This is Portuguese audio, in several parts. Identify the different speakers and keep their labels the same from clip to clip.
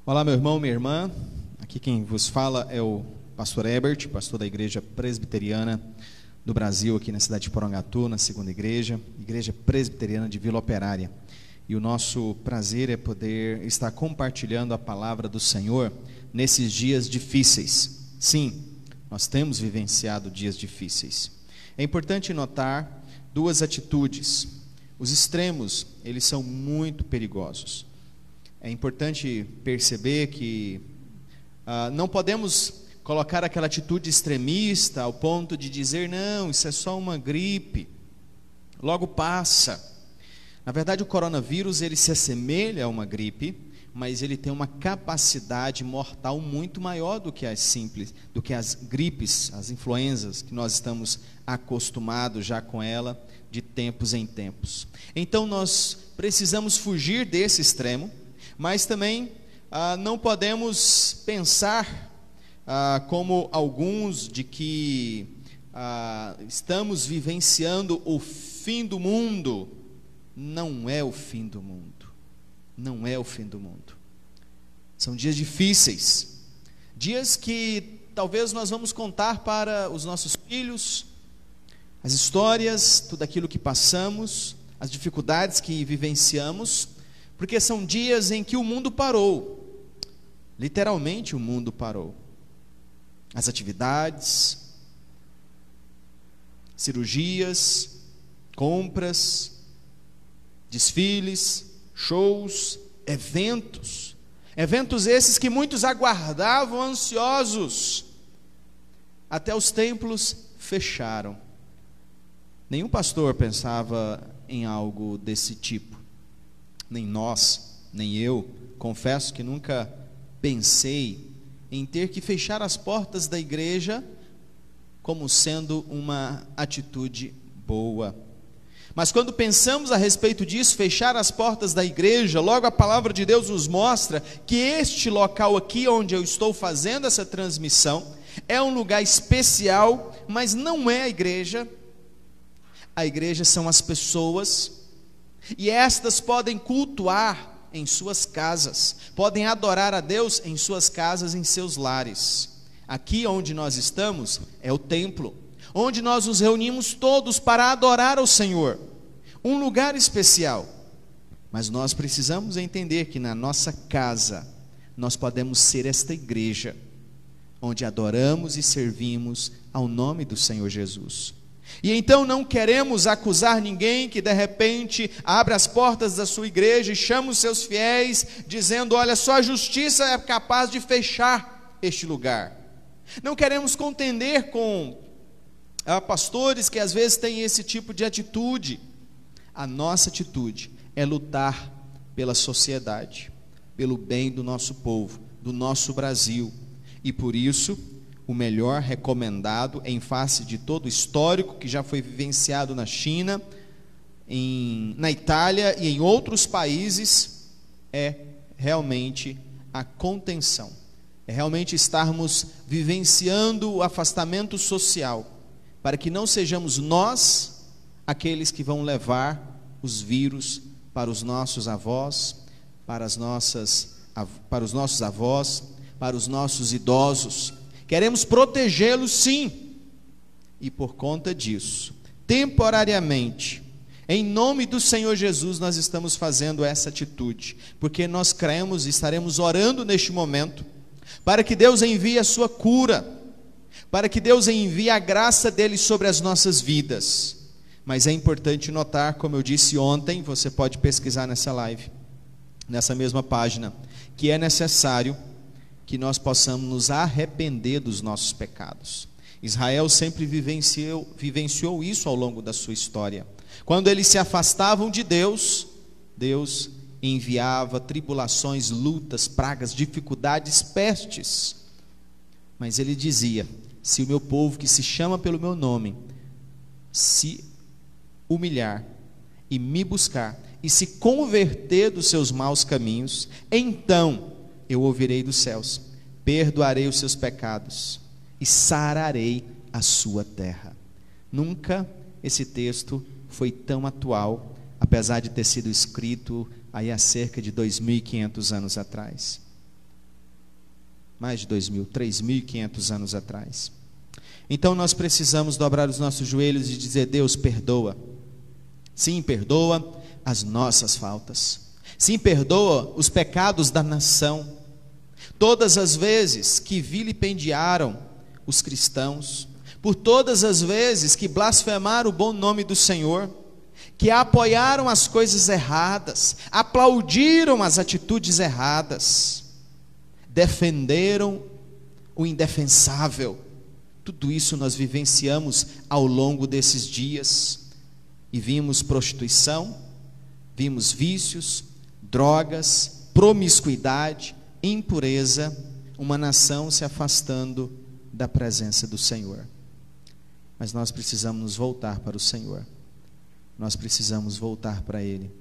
Speaker 1: Olá, meu irmão, minha irmã. Aqui quem vos fala é o pastor Herbert, pastor da Igreja Presbiteriana do Brasil, aqui na cidade de Porangatu, na segunda igreja, Igreja Presbiteriana de Vila Operária. E o nosso prazer é poder estar compartilhando a palavra do Senhor nesses dias difíceis. Sim, nós temos vivenciado dias difíceis. É importante notar duas atitudes. Os extremos, eles são muito perigosos. É importante perceber que não podemos colocar aquela atitude extremista ao ponto de dizer, não, isso é só uma gripe, logo passa. Na verdade, o coronavírus, ele se assemelha a uma gripe, mas ele tem uma capacidade mortal muito maior do que as gripes, as influenzas, que nós estamos acostumados já com ela de tempos em tempos. Então, nós precisamos fugir desse extremo, mas também não podemos pensar como alguns de que estamos vivenciando o fim do mundo. Não é o fim do mundo, não é o fim do mundo. São dias difíceis, dias que talvez nós vamos contar para os nossos filhos, as histórias, tudo aquilo que passamos, as dificuldades que vivenciamos, porque são dias em que o mundo parou, literalmente o mundo parou. As atividades, cirurgias, compras, desfiles, shows, eventos esses que muitos aguardavam ansiosos, até os templos fecharam. Nenhum pastor pensava em algo desse tipo. Nem nós, nem eu, confesso que nunca pensei em ter que fechar as portas da igreja como sendo uma atitude boa. Mas quando pensamos a respeito disso, fechar as portas da igreja, logo a palavra de Deus nos mostra que este local aqui onde eu estou fazendo essa transmissão é um lugar especial, mas não é a igreja. A igreja são as pessoas, e estas podem cultuar em suas casas, podem adorar a Deus em suas casas, em seus lares. Aqui onde nós estamos é o templo, onde nós nos reunimos todos para adorar ao Senhor, um lugar especial. Mas nós precisamos entender que na nossa casa nós podemos ser esta igreja, onde adoramos e servimos ao nome do Senhor Jesus. E então não queremos acusar ninguém que de repente abre as portas da sua igreja e chama os seus fiéis, dizendo, olha, só a justiça é capaz de fechar este lugar. Não queremos contender com pastores que às vezes têm esse tipo de atitude. A nossa atitude é lutar pela sociedade, pelo bem do nosso povo, do nosso Brasil. E por isso, o melhor recomendado em face de todo o histórico que já foi vivenciado na China, na Itália e em outros países, é realmente a contenção. É realmente estarmos vivenciando o afastamento social, para que não sejamos nós aqueles que vão levar os vírus para os nossos avós, para os nossos avós, para os nossos idosos. Queremos protegê-los, sim, e por conta disso, temporariamente, em nome do Senhor Jesus, nós estamos fazendo essa atitude, porque nós cremos e estaremos orando neste momento, para que Deus envie a sua cura, para que Deus envie a graça dele sobre as nossas vidas. Mas é importante notar, como eu disse ontem, você pode pesquisar nessa live, nessa mesma página, que é necessário que nós possamos nos arrepender dos nossos pecados. Israel sempre vivenciou isso ao longo da sua história. Quando eles se afastavam de Deus, Deus enviava tribulações, lutas, pragas, dificuldades, pestes. Mas ele dizia, se o meu povo que se chama pelo meu nome, se humilhar e me buscar, e se converter dos seus maus caminhos, então eu ouvirei dos céus, perdoarei os seus pecados e sararei a sua terra. Nunca esse texto foi tão atual, apesar de ter sido escrito aí há cerca de 2.500 anos atrás. mais de 3.500 anos atrás. Então nós precisamos dobrar os nossos joelhos e dizer: Deus, perdoa. Sim, perdoa as nossas faltas. Sim, perdoa os pecados da nação. Todas as vezes que vilipendiaram os cristãos, por todas as vezes que blasfemaram o bom nome do Senhor, que apoiaram as coisas erradas, aplaudiram as atitudes erradas, defenderam o indefensável. Tudo isso nós vivenciamos ao longo desses dias, e vimos prostituição, vimos vícios, drogas, promiscuidade, impureza, uma nação se afastando da presença do Senhor. Mas nós precisamos nos voltar para o Senhor, nós precisamos voltar para Ele,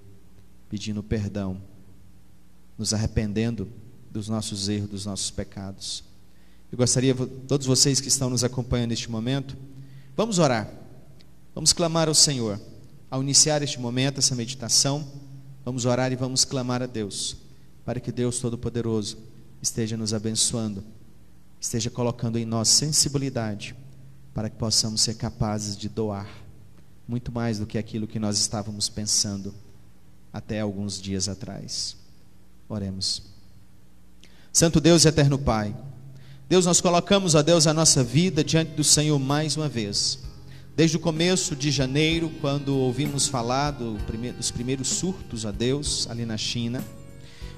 Speaker 1: pedindo perdão, nos arrependendo dos nossos erros, dos nossos pecados. Eu gostaria, todos vocês que estão nos acompanhando neste momento, vamos orar, vamos clamar ao Senhor. Ao iniciar este momento, essa meditação, vamos orar e vamos clamar a Deus, para que Deus Todo-Poderoso esteja nos abençoando, esteja colocando em nós sensibilidade, para que possamos ser capazes de doar muito mais do que aquilo que nós estávamos pensando até alguns dias atrás. Oremos. Santo Deus e eterno Pai, Deus, nós colocamos, ó Deus, a nossa vida diante do Senhor mais uma vez. Desde o começo de janeiro, quando ouvimos falar dos primeiros surtos, ó Deus, ali na China,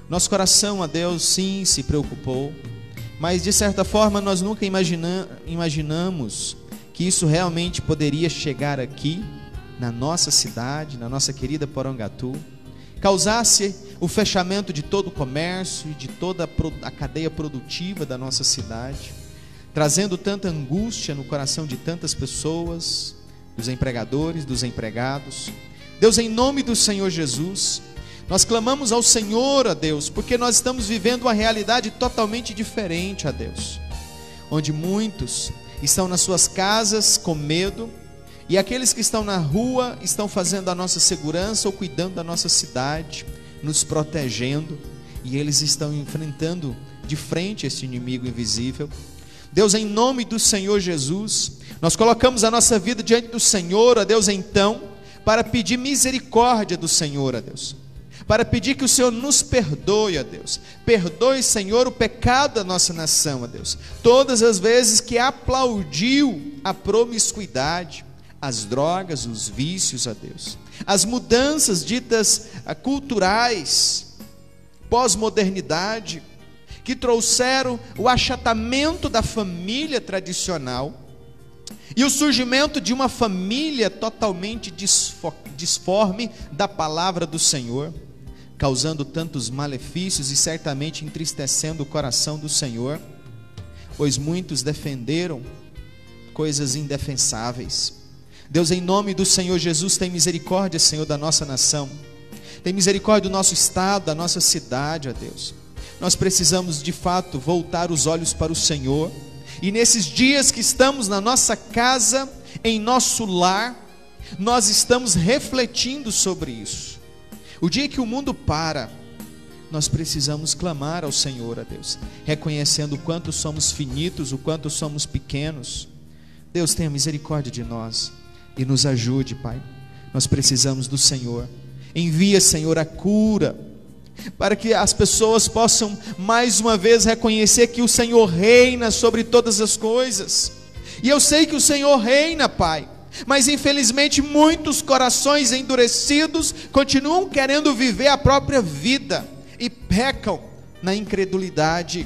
Speaker 1: nosso coração, ó Deus, sim, se preocupou, mas de certa forma nós nunca imaginamos que isso realmente poderia chegar aqui, na nossa cidade, na nossa querida Porangatu, causasse o fechamento de todo o comércio e de toda a cadeia produtiva da nossa cidade, trazendo tanta angústia no coração de tantas pessoas, dos empregadores, dos empregados. Deus, em nome do Senhor Jesus, nós clamamos ao Senhor, ó Deus, porque nós estamos vivendo uma realidade totalmente diferente, ó Deus, onde muitos estão nas suas casas com medo, e aqueles que estão na rua estão fazendo a nossa segurança ou cuidando da nossa cidade, nos protegendo, e eles estão enfrentando de frente esse inimigo invisível. Deus, em nome do Senhor Jesus, nós colocamos a nossa vida diante do Senhor, ó Deus, então, para pedir misericórdia do Senhor, ó Deus, para pedir que o Senhor nos perdoe, ó Deus. Perdoe, Senhor, o pecado da nossa nação, ó Deus. Todas as vezes que aplaudiu a promiscuidade, as drogas, os vícios, ó Deus, as mudanças ditas culturais, pós-modernidade, que trouxeram o achatamento da família tradicional e o surgimento de uma família totalmente disforme da palavra do Senhor, causando tantos malefícios e certamente entristecendo o coração do Senhor, pois muitos defenderam coisas indefensáveis. Deus, em nome do Senhor Jesus, tem misericórdia, Senhor, da nossa nação, tem misericórdia do nosso estado, da nossa cidade, ó Deus. Nós precisamos de fato voltar os olhos para o Senhor, e nesses dias que estamos na nossa casa, em nosso lar, nós estamos refletindo sobre isso. O dia que o mundo para, nós precisamos clamar ao Senhor, ó Deus, reconhecendo o quanto somos finitos, o quanto somos pequenos. Deus, tenha misericórdia de nós e nos ajude, Pai. Nós precisamos do Senhor. Envia, Senhor, a cura, para que as pessoas possam mais uma vez reconhecer que o Senhor reina sobre todas as coisas. E eu sei que o Senhor reina, Pai, mas infelizmente muitos corações endurecidos continuam querendo viver a própria vida e pecam na incredulidade,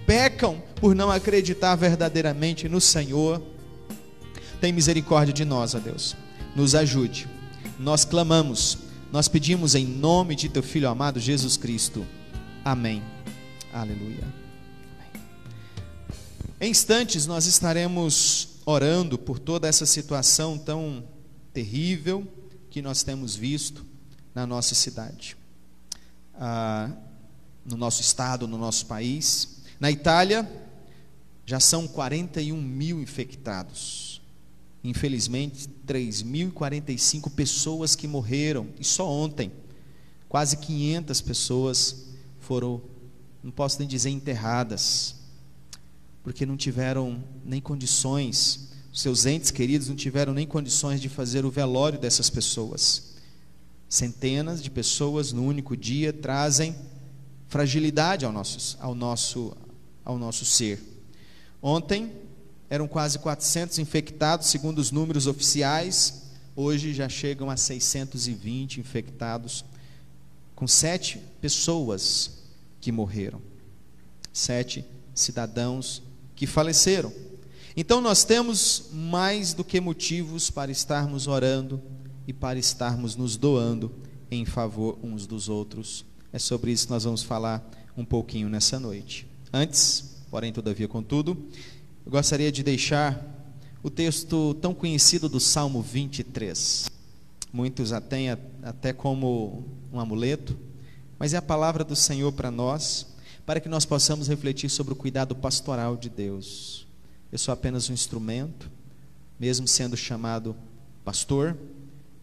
Speaker 1: pecam por não acreditar verdadeiramente no Senhor. Tem misericórdia de nós, ó Deus, nos ajude. Nós clamamos, nós pedimos em nome de teu Filho amado Jesus Cristo. Amém. Aleluia. Amém. Em instantes nós estaremos orando por toda essa situação tão terrível que nós temos visto na nossa cidade, no nosso estado, no nosso país. Na Itália já são 41 mil infectados. Infelizmente, 3.045 pessoas que morreram, e só ontem, quase 500 pessoas foram, não posso nem dizer enterradas, porque não tiveram nem condições, os seus entes queridos não tiveram nem condições de fazer o velório dessas pessoas. Centenas de pessoas no único dia trazem fragilidade ao nosso ser. Ontem eram quase 400 infectados, segundo os números oficiais. Hoje já chegam a 620 infectados, com 7 pessoas que morreram, 7 cidadãos que faleceram. Então nós temos mais do que motivos para estarmos orando e para estarmos nos doando em favor uns dos outros. É sobre isso que nós vamos falar um pouquinho nessa noite. Antes, porém todavia contudo, eu gostaria de deixar o texto tão conhecido do Salmo 23. Muitos a têm até como um amuleto, mas é a palavra do Senhor para nós, para que nós possamos refletir sobre o cuidado pastoral de Deus. Eu sou apenas um instrumento, mesmo sendo chamado pastor,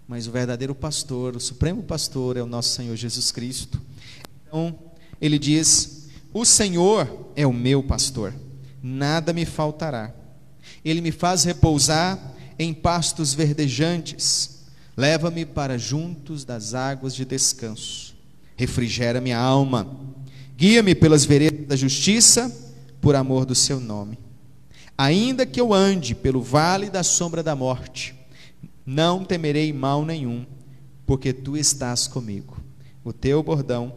Speaker 1: mas o verdadeiro pastor, o supremo pastor é o nosso Senhor Jesus Cristo. Então, ele diz: o Senhor é o meu pastor, nada me faltará. Ele me faz repousar em pastos verdejantes, leva-me para juntos das águas de descanso, refrigera minha alma, guia-me pelas veredas da justiça, por amor do seu nome. Ainda que eu ande pelo vale da sombra da morte, não temerei mal nenhum, porque tu estás comigo. O teu bordão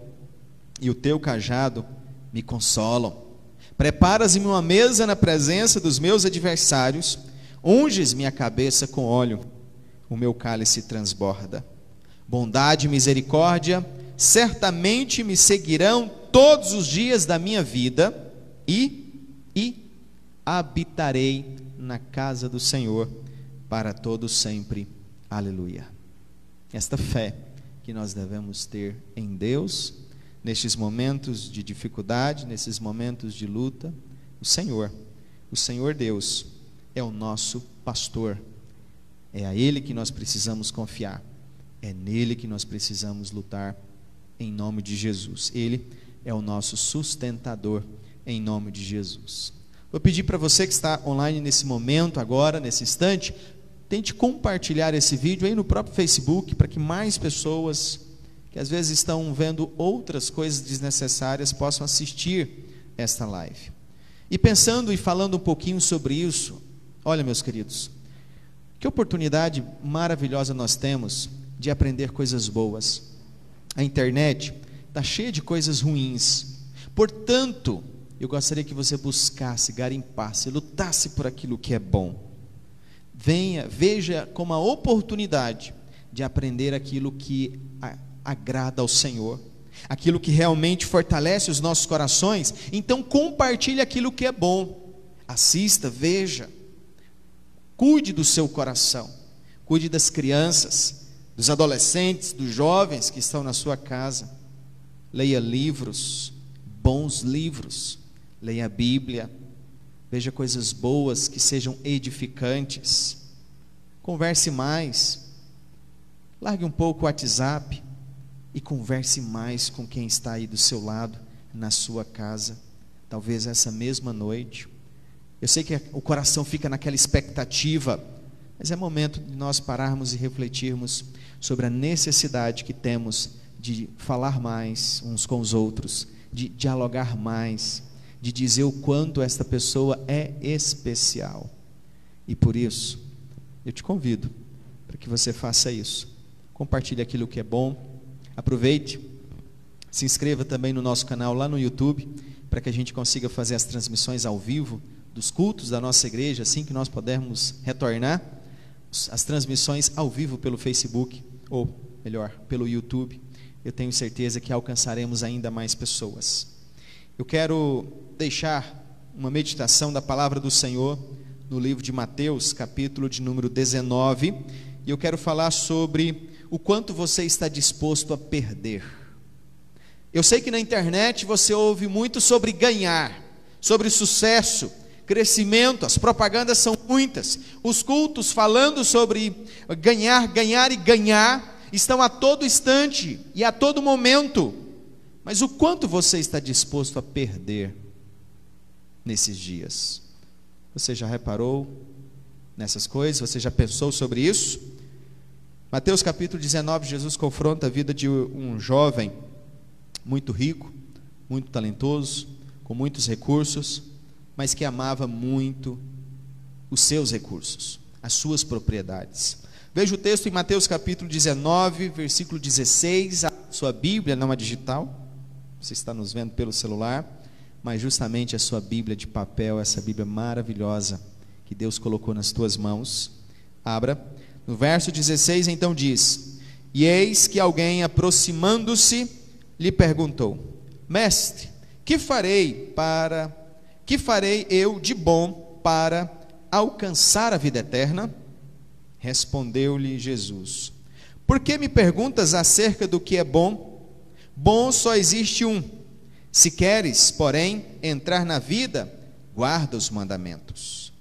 Speaker 1: e o teu cajado me consolam. Preparas-me uma mesa na presença dos meus adversários, unges minha cabeça com óleo, o meu cálice transborda. Bondade e misericórdia certamente me seguirão todos os dias da minha vida, e habitarei na casa do Senhor para todo sempre. Aleluia. Esta fé que nós devemos ter em Deus, nestes momentos de dificuldade, nesses momentos de luta. O Senhor Deus é o nosso pastor, é a Ele que nós precisamos confiar, é nele que nós precisamos lutar, em nome de Jesus. Ele é o nosso sustentador, em nome de Jesus. Vou pedir para você que está online nesse momento, agora, nesse instante, tente compartilhar esse vídeo aí no próprio Facebook, para que mais pessoas que às vezes estão vendo outras coisas desnecessárias possam assistir esta live. E pensando e falando um pouquinho sobre isso, olha, meus queridos, que oportunidade maravilhosa nós temos de aprender coisas boas. A internet está cheia de coisas ruins, portanto, eu gostaria que você buscasse, garimpasse, lutasse por aquilo que é bom. Veja como a oportunidade de aprender aquilo que agrada ao Senhor, aquilo que realmente fortalece os nossos corações. Então compartilhe aquilo que é bom, assista, veja, cuide do seu coração, cuide das crianças, dos adolescentes, dos jovens que estão na sua casa. Leia livros, bons livros, leia a Bíblia, veja coisas boas que sejam edificantes, converse mais, largue um pouco o WhatsApp e converse mais com quem está aí do seu lado, na sua casa, talvez essa mesma noite. Eu sei que o coração fica naquela expectativa, mas é momento de nós pararmos e refletirmos sobre a necessidade que temos de falar mais uns com os outros, de dialogar mais, de dizer o quanto esta pessoa é especial. E por isso, eu te convido para que você faça isso. Compartilhe aquilo que é bom. Aproveite, se inscreva também no nosso canal lá no YouTube, para que a gente consiga fazer as transmissões ao vivo dos cultos da nossa igreja, assim que nós pudermos retornar, as transmissões ao vivo pelo Facebook, ou melhor, pelo YouTube. Eu tenho certeza que alcançaremos ainda mais pessoas. Eu quero deixar uma meditação da palavra do Senhor no livro de Mateus, capítulo de número 19, e eu quero falar sobre o quanto você está disposto a perder. Eu sei que na internet você ouve muito sobre ganhar, sobre sucesso, crescimento, as propagandas são muitas, os cultos falando sobre ganhar, ganhar e ganhar, estão a todo instante e a todo momento, mas o quanto você está disposto a perder? nesses dias. Você já reparou nessas coisas? Você já pensou sobre isso? Mateus capítulo 19, Jesus confronta a vida de um jovem muito rico, muito talentoso, com muitos recursos, mas que amava muito os seus recursos, as suas propriedades. Veja o texto em Mateus capítulo 19, versículo 16, a sua Bíblia não é digital, você está nos vendo pelo celular, mas justamente a sua Bíblia de papel, essa Bíblia maravilhosa que Deus colocou nas tuas mãos. Abra. No verso 16 então diz: e eis que alguém, aproximando-se, lhe perguntou: mestre, que farei eu de bom para alcançar a vida eterna? Respondeu-lhe Jesus: por que me perguntas acerca do que é bom? Bom só existe um. Se queres, porém, entrar na vida, guarda os mandamentos.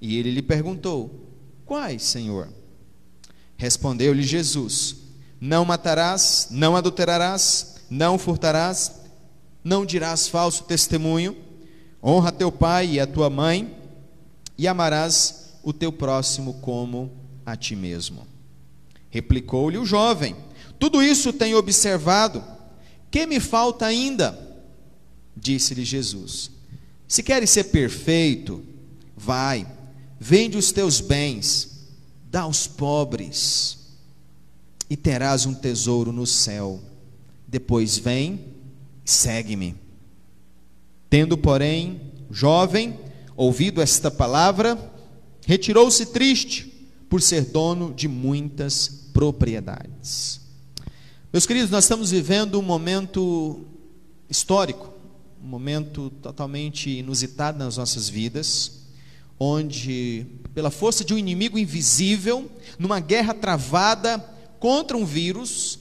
Speaker 1: E ele lhe perguntou: quais, Senhor? Respondeu-lhe Jesus: não matarás, não adulterarás, não furtarás, não dirás falso testemunho, honra teu pai e a tua mãe, e amarás o teu próximo como a ti mesmo. Replicou-lhe o jovem: tudo isso tenho observado, que me falta ainda? Disse-lhe Jesus: se queres ser perfeito, vai, vende os teus bens, dá aos pobres, e terás um tesouro no céu. Depois vem, segue-me. Tendo, porém, o jovem ouvido esta palavra, retirou-se triste, por ser dono de muitas propriedades. Meus queridos, nós estamos vivendo um momento histórico, um momento totalmente inusitado nas nossas vidas, onde, pela força de um inimigo invisível, numa guerra travada contra um vírus,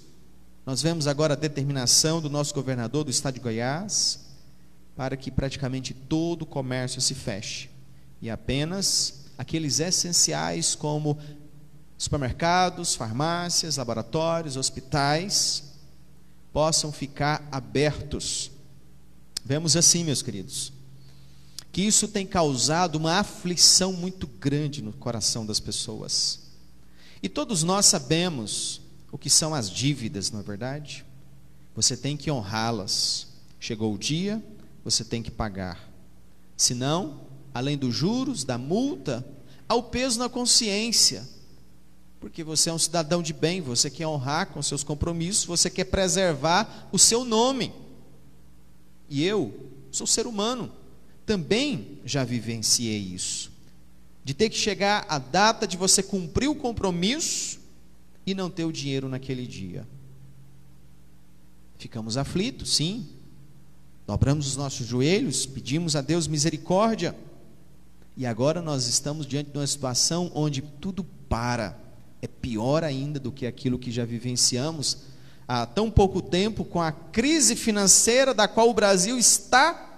Speaker 1: nós vemos agora a determinação do nosso governador do estado de Goiás, para que praticamente todo o comércio se feche, e apenas aqueles essenciais como supermercados, farmácias, laboratórios, hospitais, possam ficar abertos. Vemos assim, meus queridos, que isso tem causado uma aflição muito grande no coração das pessoas. E todos nós sabemos o que são as dívidas, não é verdade? Você tem que honrá-las. Chegou o dia, você tem que pagar. Senão, além dos juros, da multa, há o peso na consciência. Porque você é um cidadão de bem, você quer honrar com seus compromissos, você quer preservar o seu nome. E eu sou ser humano, também já vivenciei isso, de ter que chegar a data de você cumprir o compromisso e não ter o dinheiro naquele dia. Ficamos aflitos, sim, dobramos os nossos joelhos, pedimos a Deus misericórdia, e agora nós estamos diante de uma situação onde tudo para. É pior ainda do que aquilo que já vivenciamos há tão pouco tempo, com a crise financeira da qual o Brasil está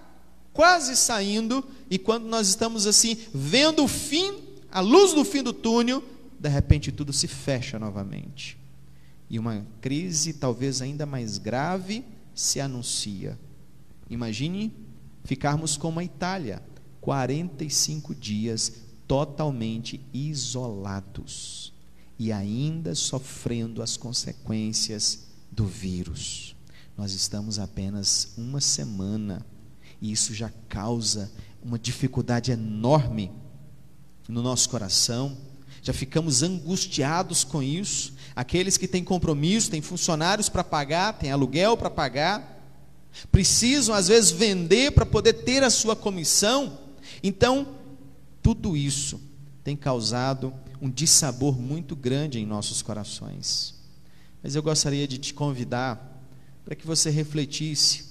Speaker 1: quase saindo, e quando nós estamos assim, vendo o fim, a luz do fim do túnel, de repente tudo se fecha novamente, e uma crise talvez ainda mais grave se anuncia. Imagine ficarmos como a Itália, 45 dias totalmente isolados, e ainda sofrendo as consequências do vírus. Nós estamos apenas uma semana, e isso já causa uma dificuldade enorme no nosso coração. Já ficamos angustiados com isso. Aqueles que têm compromisso, têm funcionários para pagar, têm aluguel para pagar, precisam às vezes vender para poder ter a sua comissão. Então, tudo isso tem causado um dissabor muito grande em nossos corações. Mas eu gostaria de te convidar para que você refletisse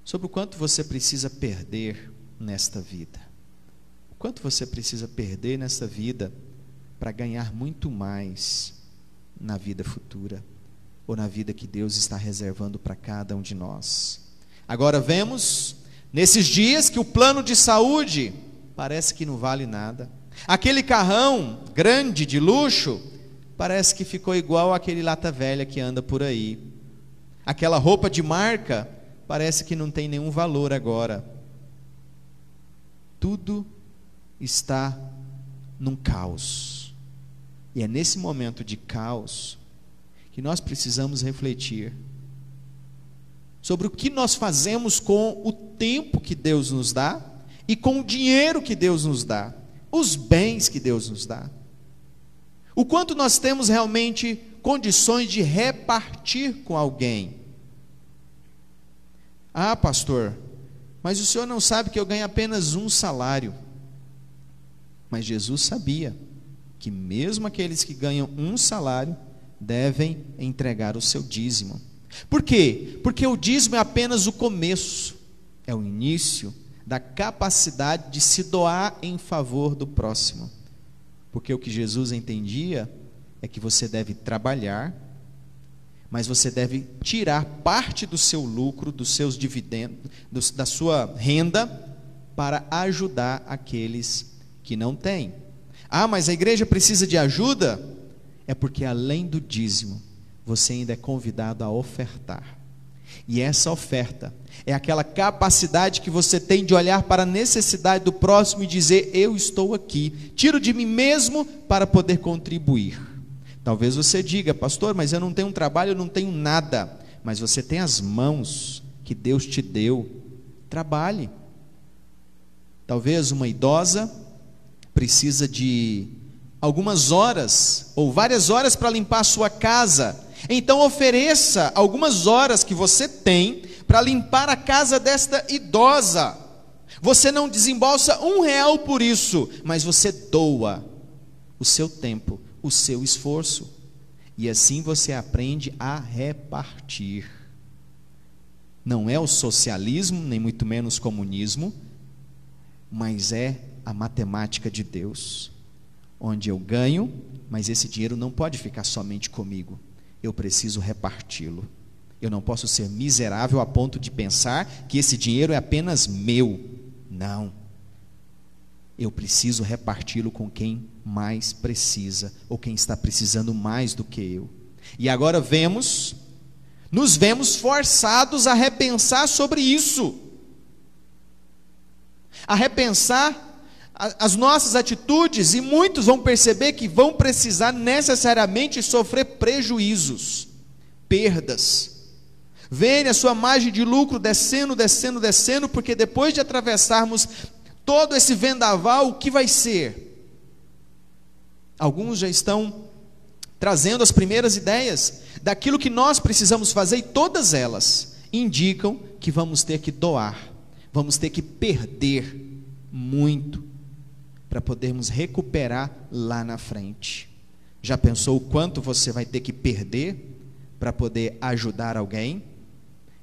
Speaker 1: sobre o quanto você precisa perder nesta vida. O quanto você precisa perder nesta vida para ganhar muito mais na vida futura, ou na vida que Deus está reservando para cada um de nós. Agora vemos, nesses dias, que o plano de saúde parece que não vale nada. Aquele carrão grande de luxo parece que ficou igual àquele lata velha que anda por aí. Aquela roupa de marca parece que não tem nenhum valor agora. tudo está num caos. E é nesse momento de caos que nós precisamos refletir sobre o que nós fazemos com o tempo que Deus nos dá e com o dinheiro que Deus nos dá, os bens que Deus nos dá. O quanto nós temos realmente condições de repartir com alguém. Ah, pastor, mas o senhor não sabe que eu ganho apenas um salário. Mas Jesus sabia que mesmo aqueles que ganham um salário devem entregar o seu dízimo. Por quê? Porque o dízimo é apenas o começo, é o início da capacidade de se doar em favor do próximo. Porque o que Jesus entendia é que você deve trabalhar, mas você deve tirar parte do seu lucro, dos seus dividendos, da sua renda, para ajudar aqueles que não têm. Ah, mas a igreja precisa de ajuda? É porque além do dízimo, você ainda é convidado a ofertar. E essa oferta é aquela capacidade que você tem de olhar para a necessidade do próximo e dizer: eu estou aqui, tiro de mim mesmo para poder contribuir. Talvez você diga: pastor, mas eu não tenho um trabalho, eu não tenho nada. Mas você tem as mãos que Deus te deu, trabalhe. Talvez uma idosa precisa de algumas horas ou várias horas para limpar a sua casa. Então ofereça algumas horas que você tem para limpar a casa desta idosa. Você não desembolsa R$1 por isso, mas você doa o seu tempo, o seu esforço. E assim você aprende a repartir. Não é o socialismo, nem muito menos comunismo, mas é a matemática de Deus, onde eu ganho, mas esse dinheiro não pode ficar somente comigo. Eu preciso reparti-lo. Eu não posso ser miserável a ponto de pensar que esse dinheiro é apenas meu. Não. Eu preciso reparti-lo com quem mais precisa, ou quem está precisando mais do que eu. E agora nos vemos forçados a repensar sobre isso. A repensar as nossas atitudes, e muitos vão perceber que vão precisar necessariamente sofrer prejuízos, perdas. Verem a sua margem de lucro descendo, porque depois de atravessarmos todo esse vendaval, o que vai ser? Alguns já estão trazendo as primeiras ideias daquilo que nós precisamos fazer, e todas elas indicam que vamos ter que doar, vamos ter que perder muito para podermos recuperar lá na frente. Já pensou o quanto você vai ter que perder para poder ajudar alguém?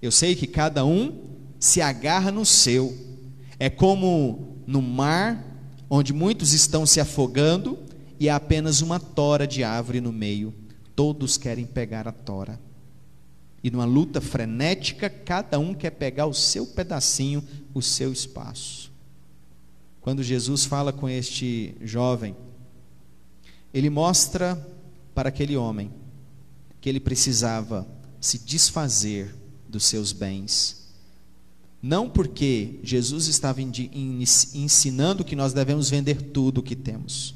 Speaker 1: Eu sei que cada um se agarra no seu. É como no mar, onde muitos estão se afogando e há apenas uma tora de árvore no meio. Todos querem pegar a tora. E numa luta frenética, cada um quer pegar o seu pedacinho, o seu espaço. Quando Jesus fala com este jovem, ele mostra para aquele homem que ele precisava se desfazer dos seus bens. Não porque Jesus estava ensinando que nós devemos vender tudo o que temos,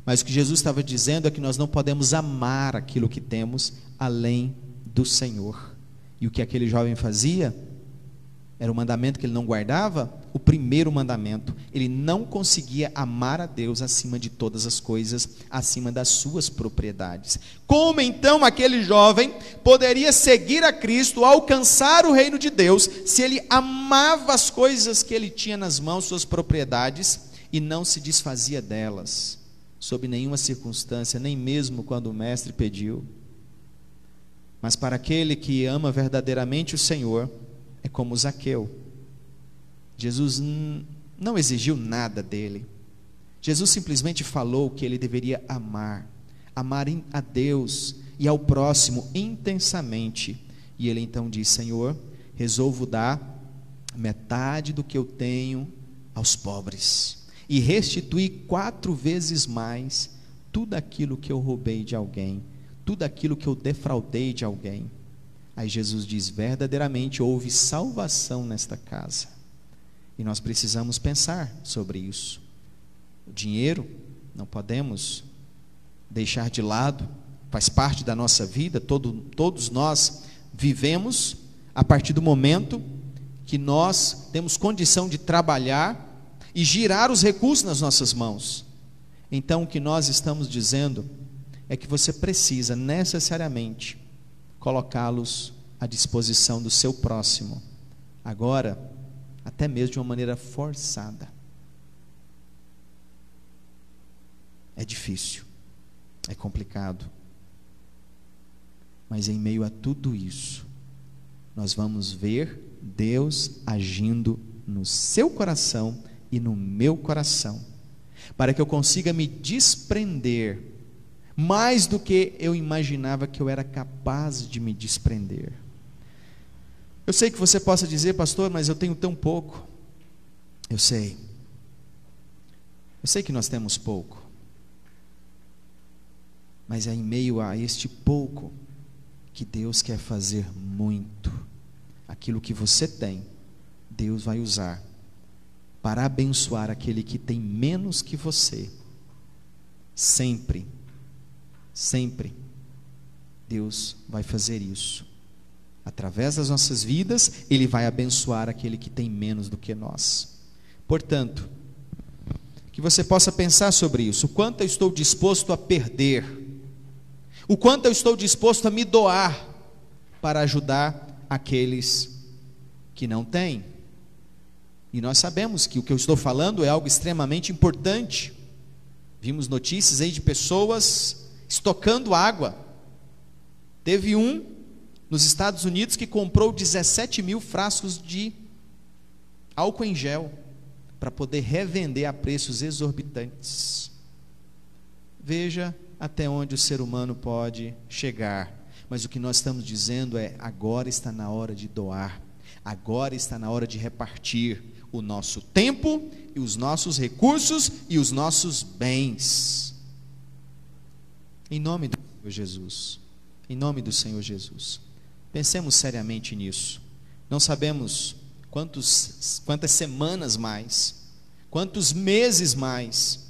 Speaker 1: mas o que Jesus estava dizendo é que nós não podemos amar aquilo que temos além do Senhor. E o que aquele jovem fazia? Era o mandamento que ele não guardava? O primeiro mandamento. Ele não conseguia amar a Deus acima de todas as coisas, acima das suas propriedades. Como então aquele jovem poderia seguir a Cristo, alcançar o reino de Deus, se ele amava as coisas que ele tinha nas mãos, suas propriedades, e não se desfazia delas, sob nenhuma circunstância, nem mesmo quando o mestre pediu? Mas para aquele que ama verdadeiramente o Senhor, é como Zaqueu. Jesus não exigiu nada dele. Jesus simplesmente falou que ele deveria amar a Deus e ao próximo intensamente. E ele então diz: Senhor, resolvo dar metade do que eu tenho aos pobres, e restituir 4 vezes mais tudo aquilo que eu roubei de alguém, tudo aquilo que eu defraudei de alguém. Aí Jesus diz: verdadeiramente houve salvação nesta casa. E nós precisamos pensar sobre isso. O dinheiro não podemos deixar de lado, faz parte da nossa vida, todos nós vivemos a partir do momento que nós temos condição de trabalhar e girar os recursos nas nossas mãos. Então o que nós estamos dizendo é que você precisa necessariamente colocá-los à disposição do seu próximo, agora até mesmo de uma maneira forçada. É difícil, é complicado, mas em meio a tudo isso, nós vamos ver Deus agindo no seu coração e no meu coração, para que eu consiga me desprender mais do que eu imaginava que eu era capaz de me desprender. Eu sei que você possa dizer, pastor, mas eu tenho tão pouco. Eu sei que nós temos pouco, mas é em meio a este pouco que Deus quer fazer muito. Aquilo que você tem, Deus vai usar para abençoar aquele que tem menos que você. Sempre, sempre, Deus vai fazer isso. Através das nossas vidas, Ele vai abençoar aquele que tem menos do que nós. Portanto, que você possa pensar sobre isso. O quanto eu estou disposto a perder, o quanto eu estou disposto a me doar para ajudar aqueles que não têm. E nós sabemos que o que eu estou falando é algo extremamente importante. Vimos notícias aí de pessoas estocando água. Teve um nos Estados Unidos que comprou 17 mil frascos de álcool em gel para poder revender a preços exorbitantes. Veja até onde o ser humano pode chegar. Mas o que nós estamos dizendo é: agora está na hora de doar, agora está na hora de repartir o nosso tempo e os nossos recursos e os nossos bens. Em nome do Senhor Jesus, em nome do Senhor Jesus, pensemos seriamente nisso. Não sabemos quantas semanas mais, quantos meses mais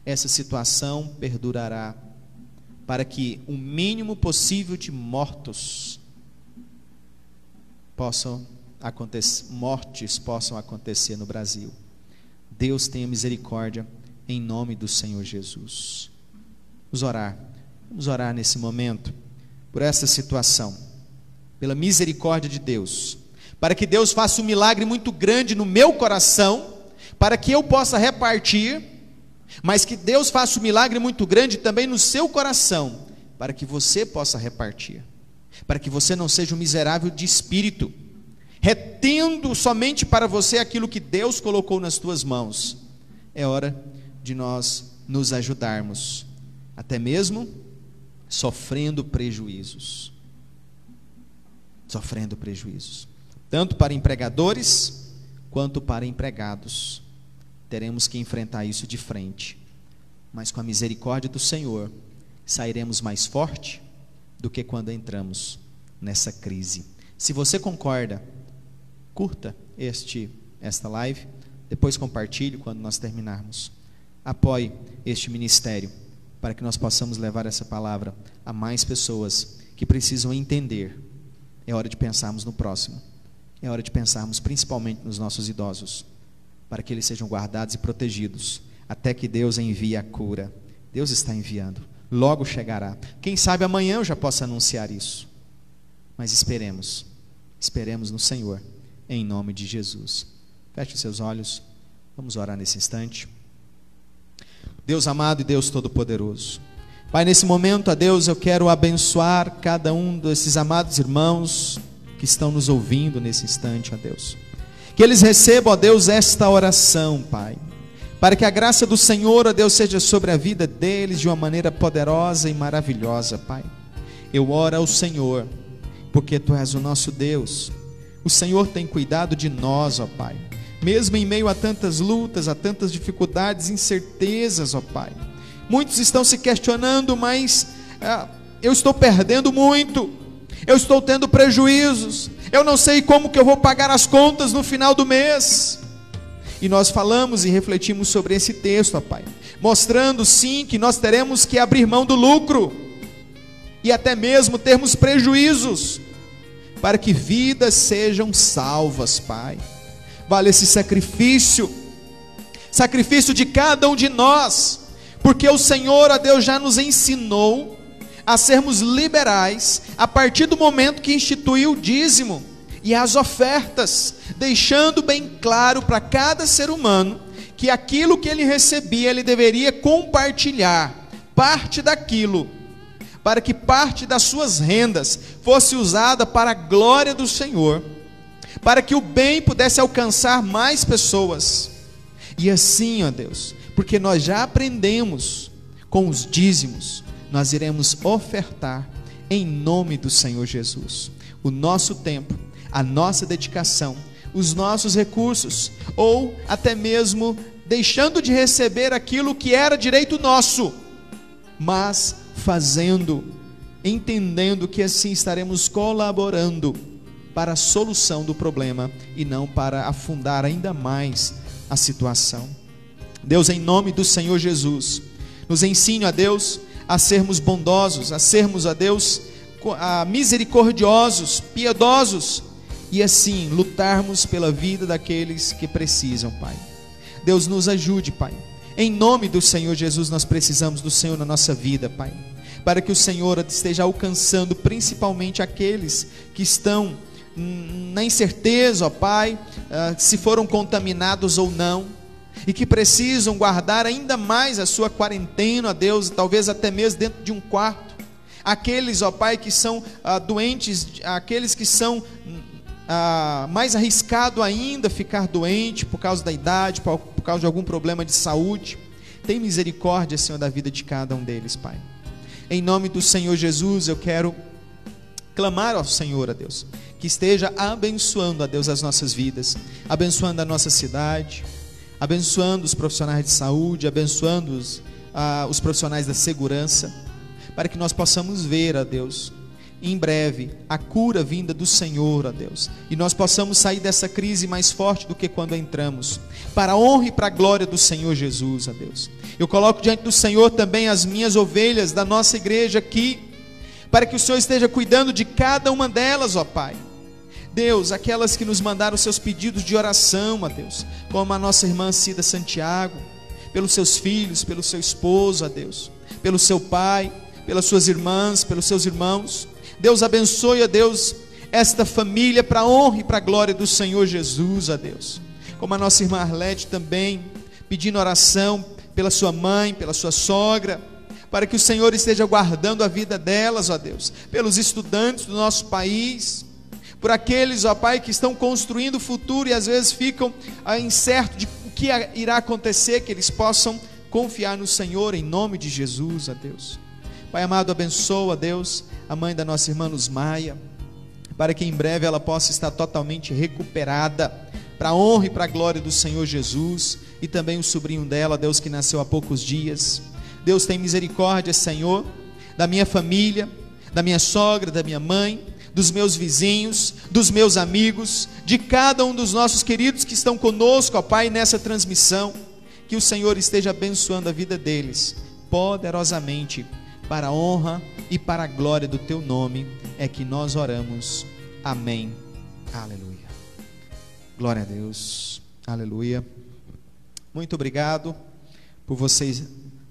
Speaker 1: essa situação perdurará, para que o mínimo possível de mortes possam acontecer no Brasil. Deus tenha misericórdia em nome do Senhor Jesus. Vamos orar nesse momento por essa situação, pela misericórdia de Deus, para que Deus faça um milagre muito grande no meu coração, para que eu possa repartir, mas que Deus faça um milagre muito grande também no seu coração, para que você possa repartir, para que você não seja um miserável de espírito, retendo somente para você aquilo que Deus colocou nas tuas mãos. É hora de nós nos ajudarmos, até mesmo sofrendo prejuízos, tanto para empregadores quanto para empregados. Teremos que enfrentar isso de frente, mas com a misericórdia do Senhor, sairemos mais forte do que quando entramos nessa crise. Se você concorda, curta esta live, depois compartilhe quando nós terminarmos. Apoie este ministério, para que nós possamos levar essa palavra a mais pessoas que precisam entender. É hora de pensarmos no próximo, é hora de pensarmos principalmente nos nossos idosos, para que eles sejam guardados e protegidos, até que Deus envie a cura. Deus está enviando, logo chegará. Quem sabe amanhã eu já possa anunciar isso, mas esperemos no Senhor, em nome de Jesus. Feche os seus olhos, vamos orar nesse instante. Deus amado e Deus todo-poderoso, Pai, nesse momento, a Deus, eu quero abençoar cada um desses amados irmãos que estão nos ouvindo nesse instante, ó Deus. Que eles recebam, ó Deus, esta oração, Pai, para que a graça do Senhor, ó Deus, seja sobre a vida deles de uma maneira poderosa e maravilhosa, Pai. Eu oro ao Senhor, porque Tu és o nosso Deus. O Senhor tem cuidado de nós, ó Pai, mesmo em meio a tantas lutas, a tantas dificuldades, incertezas, ó Pai. Muitos estão se questionando, mas eu estou perdendo muito, eu estou tendo prejuízos, eu não sei como que eu vou pagar as contas no final do mês. E nós falamos e refletimos sobre esse texto, ó Pai, mostrando sim que nós teremos que abrir mão do lucro e até mesmo termos prejuízos para que vidas sejam salvas, Pai. Vale esse sacrifício de cada um de nós, porque o Senhor, ó Deus, já nos ensinou a sermos liberais a partir do momento que instituiu o dízimo e as ofertas, deixando bem claro para cada ser humano que aquilo que ele recebia, ele deveria compartilhar parte daquilo, para que parte das suas rendas fosse usada para a glória do Senhor, para que o bem pudesse alcançar mais pessoas. E assim, ó Deus, porque nós já aprendemos com os dízimos, nós iremos ofertar em nome do Senhor Jesus o nosso tempo, a nossa dedicação, os nossos recursos, ou até mesmo deixando de receber aquilo que era direito nosso, mas fazendo, entendendo que assim estaremos colaborando para a solução do problema e não para afundar ainda mais a situação. Deus, em nome do Senhor Jesus, nos ensine, ó Deus, a sermos bondosos, a sermos, ó Deus, misericordiosos, piedosos, e assim lutarmos pela vida daqueles que precisam, Pai. Deus, nos ajude, Pai. Em nome do Senhor Jesus, nós precisamos do Senhor na nossa vida, Pai, para que o Senhor esteja alcançando principalmente aqueles que estão na incerteza, ó Pai, se foram contaminados ou não, e que precisam guardar ainda mais a sua quarentena, ó Deus, talvez até mesmo dentro de um quarto. Aqueles, ó Pai, que são doentes, aqueles que são mais arriscado ainda ficar doente por causa da idade, por causa de algum problema de saúde. Tem misericórdia, Senhor, da vida de cada um deles, Pai. Em nome do Senhor Jesus, eu quero clamar ao Senhor, a Deus, que esteja abençoando, a Deus, as nossas vidas, abençoando a nossa cidade, abençoando os profissionais de saúde, abençoando os profissionais da segurança, para que nós possamos ver, a Deus, em breve, a cura vinda do Senhor, ó Deus, e nós possamos sair dessa crise mais forte do que quando entramos, para a honra e para a glória do Senhor Jesus, ó Deus. Eu coloco diante do Senhor também as minhas ovelhas da nossa igreja aqui, para que o Senhor esteja cuidando de cada uma delas, ó Pai. Deus, aquelas que nos mandaram seus pedidos de oração, ó Deus, como a nossa irmã Cida Santiago, pelos seus filhos, pelo seu esposo, ó Deus, pelo seu pai, pelas suas irmãs, pelos seus irmãos. Deus, abençoe, ó Deus, esta família para a honra e para a glória do Senhor Jesus, ó Deus. Como a nossa irmã Arlete também, pedindo oração pela sua mãe, pela sua sogra, para que o Senhor esteja guardando a vida delas, ó Deus, pelos estudantes do nosso país, por aqueles, ó Pai, que estão construindo o futuro e às vezes ficam incertos de o que irá acontecer, que eles possam confiar no Senhor, em nome de Jesus, ó Deus. Pai amado, abençoa, Deus, a mãe da nossa irmã Luz Maia, para que em breve ela possa estar totalmente recuperada, para a honra e para a glória do Senhor Jesus, e também o sobrinho dela, Deus, que nasceu há poucos dias. Deus, tem misericórdia, Senhor, da minha família, da minha sogra, da minha mãe, dos meus vizinhos, dos meus amigos, de cada um dos nossos queridos que estão conosco, ó Pai, nessa transmissão, que o Senhor esteja abençoando a vida deles, poderosamente, para a honra e para a glória do Teu nome, é que nós oramos. Amém. Aleluia. Glória a Deus. Aleluia. Muito obrigado por vocês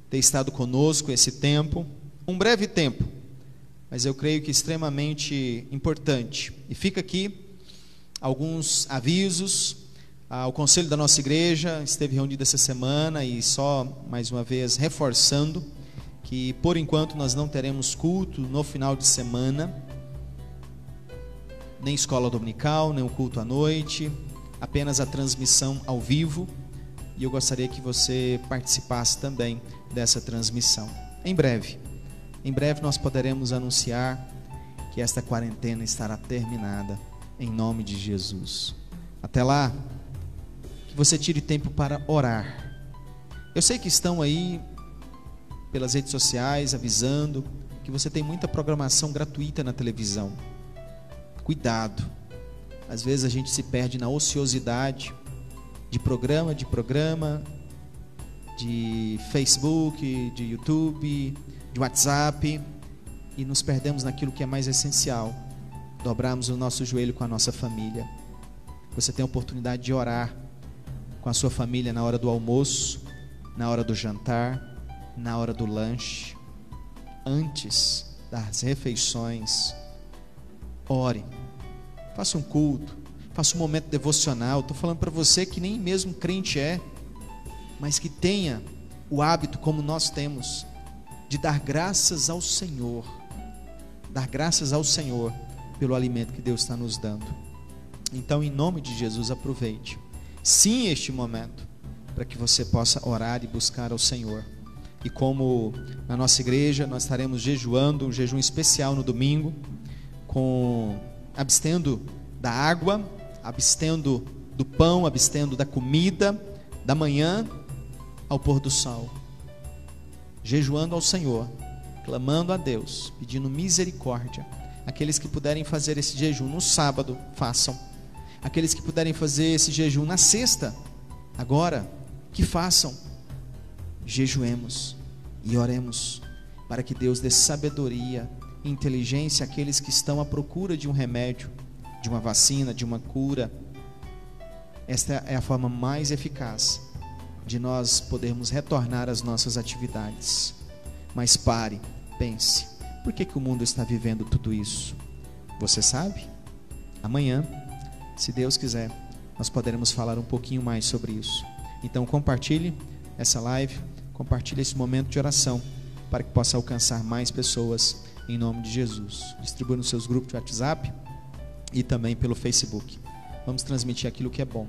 Speaker 1: ter estado conosco esse tempo, um breve tempo, mas eu creio que extremamente importante. E fica aqui alguns avisos. O conselho da nossa igreja esteve reunido essa semana e só mais uma vez reforçando que por enquanto nós não teremos culto no final de semana, nem escola dominical, nem o culto à noite, apenas a transmissão ao vivo, e eu gostaria que você participasse também dessa transmissão. Em breve nós poderemos anunciar que esta quarentena estará terminada, em nome de Jesus. Até lá, que você tire tempo para orar. Eu sei que estão aí pelas redes sociais avisando que você tem muita programação gratuita na televisão. Cuidado, às vezes a gente se perde na ociosidade de programa, de Facebook, de YouTube, de WhatsApp, e nos perdemos naquilo que é mais essencial: dobrarmos o nosso joelho com a nossa família. Você tem a oportunidade de orar com a sua família na hora do almoço, na hora do jantar, na hora do lanche, antes das refeições. Ore, faça um culto, faça um momento devocional. Estou falando para você que nem mesmo crente é, mas que tenha o hábito, como nós temos, de dar graças ao Senhor, pelo alimento que Deus está nos dando. Então, em nome de Jesus, aproveite sim este momento para que você possa orar e buscar ao Senhor. E como na nossa igreja nós estaremos jejuando, um jejum especial no domingo, abstendo da água, abstendo do pão, abstendo da comida, da manhã ao pôr do sol, jejuando ao Senhor, clamando a Deus, pedindo misericórdia. Aqueles que puderem fazer esse jejum no sábado, façam. Aqueles que puderem fazer esse jejum na sexta, agora, que façam. Jejuemos e oremos para que Deus dê sabedoria e inteligência àqueles que estão à procura de um remédio, de uma vacina, de uma cura. Esta é a forma mais eficaz de nós podermos retornar às nossas atividades. Mas pare, pense: por que o mundo está vivendo tudo isso? Você sabe? Amanhã, se Deus quiser, nós poderemos falar um pouquinho mais sobre isso. Então compartilhe essa live, compartilhe esse momento de oração, para que possa alcançar mais pessoas, em nome de Jesus. Distribua nos seus grupos de WhatsApp e também pelo Facebook. Vamos transmitir aquilo que é bom,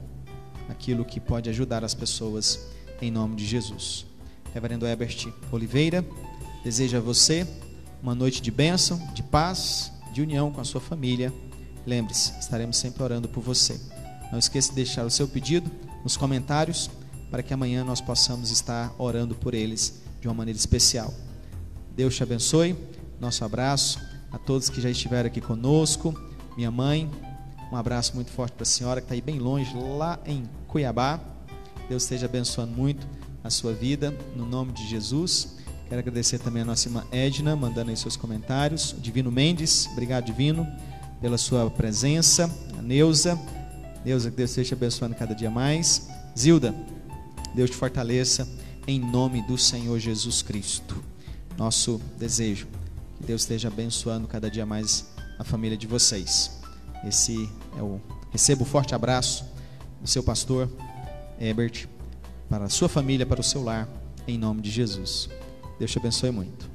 Speaker 1: aquilo que pode ajudar as pessoas, em nome de Jesus. Reverendo Herbert Oliveira deseja a você uma noite de bênção, de paz, de união com a sua família. Lembre-se, estaremos sempre orando por você. Não esqueça de deixar o seu pedido nos comentários, para que amanhã nós possamos estar orando por eles de uma maneira especial. Deus te abençoe. Nosso abraço a todos que já estiveram aqui conosco. Minha mãe, um abraço muito forte para a senhora que está aí bem longe, lá em Cuiabá. Deus esteja abençoando muito a sua vida, no nome de Jesus. Quero agradecer também a nossa irmã Edna, mandando aí seus comentários. O Divino Mendes, obrigado, Divino, pela sua presença. A Neuza, que Deus esteja te abençoando cada dia mais. Zilda, Deus te fortaleça, em nome do Senhor Jesus Cristo. Nosso desejo, que Deus esteja abençoando cada dia mais a família de vocês. Receba um forte abraço do seu pastor Herbert, para a sua família, para o seu lar, em nome de Jesus. Deus te abençoe muito.